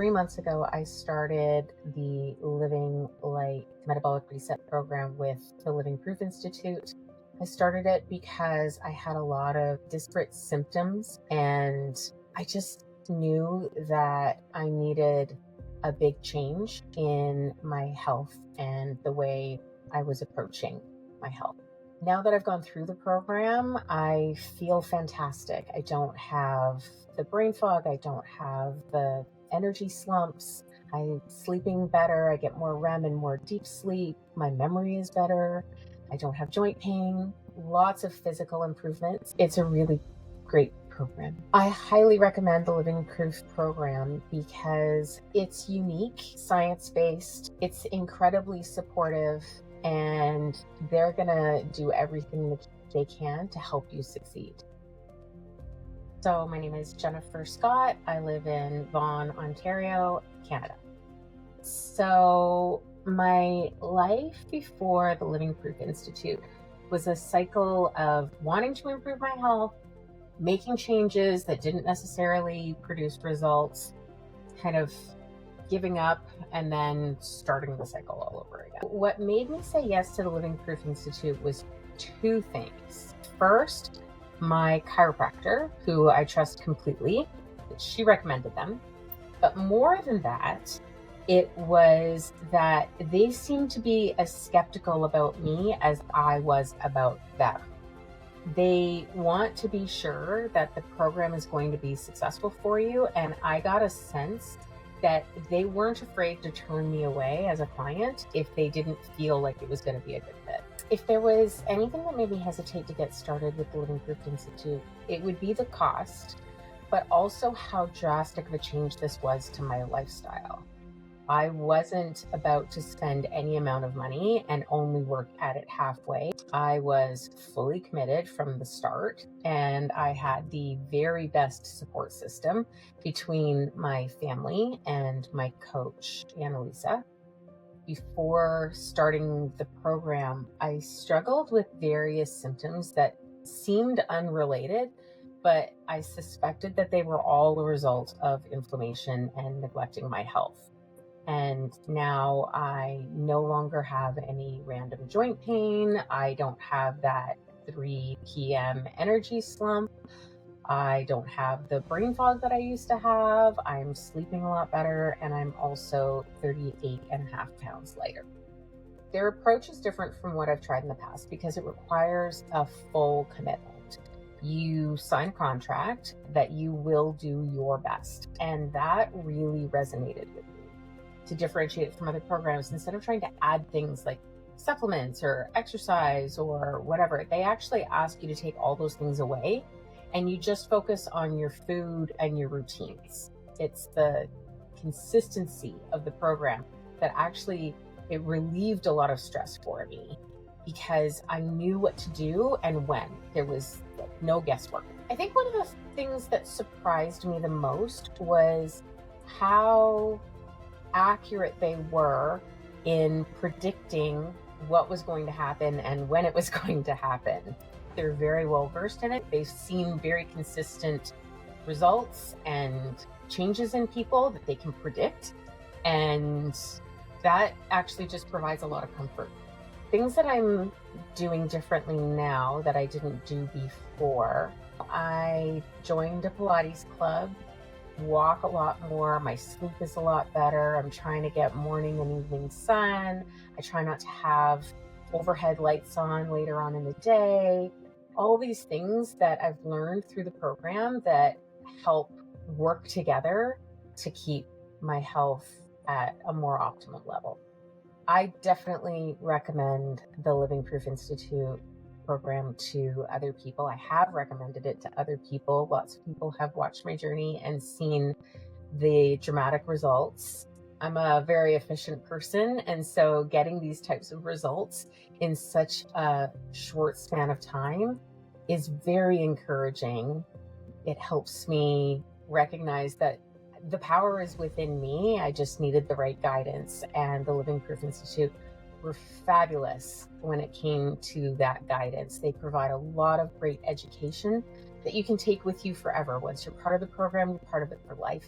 3 months ago, I started the Living Light Metabolic Reset program with the Living Proof Institute. I started it because I had a lot of disparate symptoms and I just knew that I needed a big change in my health and the way I was approaching my health. Now that I've gone through the program, I feel fantastic. I don't have the brain fog. I don't have the energy slumps. I'm sleeping better. I get more REM and more deep sleep. My memory is better. I don't have joint pain. Lots of physical improvements. It's a really great program. I highly recommend the Living Proof program because it's unique, science-based. It's incredibly supportive, and they're gonna do everything that they can to help you succeed. So my name is Jennifer Scott. I live in Vaughan, Ontario, Canada. So my life before the Living Proof Institute was a cycle of wanting to improve my health, making changes that didn't necessarily produce results, kind of giving up, and then starting the cycle all over again. What made me say yes to the Living Proof Institute was two things. First, my chiropractor, who I trust completely, she recommended them. But more than that, it was that they seemed to be as skeptical about me as I was about them. They want to be sure that the program is going to be successful for you, and I got a sense that they weren't afraid to turn me away as a client if they didn't feel like it was going to be a good fit. If there was anything that made me hesitate to get started with the Living Proof Institute, it would be the cost, but also how drastic of a change this was to my lifestyle. I wasn't about to spend any amount of money and only work at it halfway. I was fully committed from the start, and I had the very best support system between my family and my coach, Annalisa. Before starting the program, I struggled with various symptoms that seemed unrelated, but I suspected that they were all a result of inflammation and neglecting my health. And now I no longer have any random joint pain. I don't have that 3 p.m. energy slump. I don't have the brain fog that I used to have. I'm sleeping a lot better, and I'm also 38.5 pounds lighter. Their approach is different from what I've tried in the past because it requires a full commitment. You sign a contract that you will do your best, and that really resonated with me. To differentiate it from other programs, instead of trying to add things like supplements or exercise or whatever, they actually ask you to take all those things away and you just focus on your food and your routines. It's the consistency of the program that actually, it relieved a lot of stress for me because I knew what to do and when. There was no guesswork. I think one of the things that surprised me the most was how accurate they were in predicting what was going to happen and when it was going to happen. They're very well versed in it. They've seen very consistent results and changes in people that they can predict. And that actually just provides a lot of comfort. Things that I'm doing differently now that I didn't do before. I joined a Pilates club, walk a lot more. My sleep is a lot better. I'm trying to get morning and evening sun. I try not to have overhead lights on later on in the day. All these things that I've learned through the program that help work together to keep my health at a more optimal level. I definitely recommend the Living Proof Institute program to other people. I have recommended it to other people. Lots of people have watched my journey and seen the dramatic results. I'm a very efficient person, and so getting these types of results in such a short span of time is very encouraging. It helps me recognize that the power is within me. I just needed the right guidance, and the Living Proof Institute were fabulous when it came to that guidance. They provide a lot of great education that you can take with you forever. Once you're part of the program, you're part of it for life.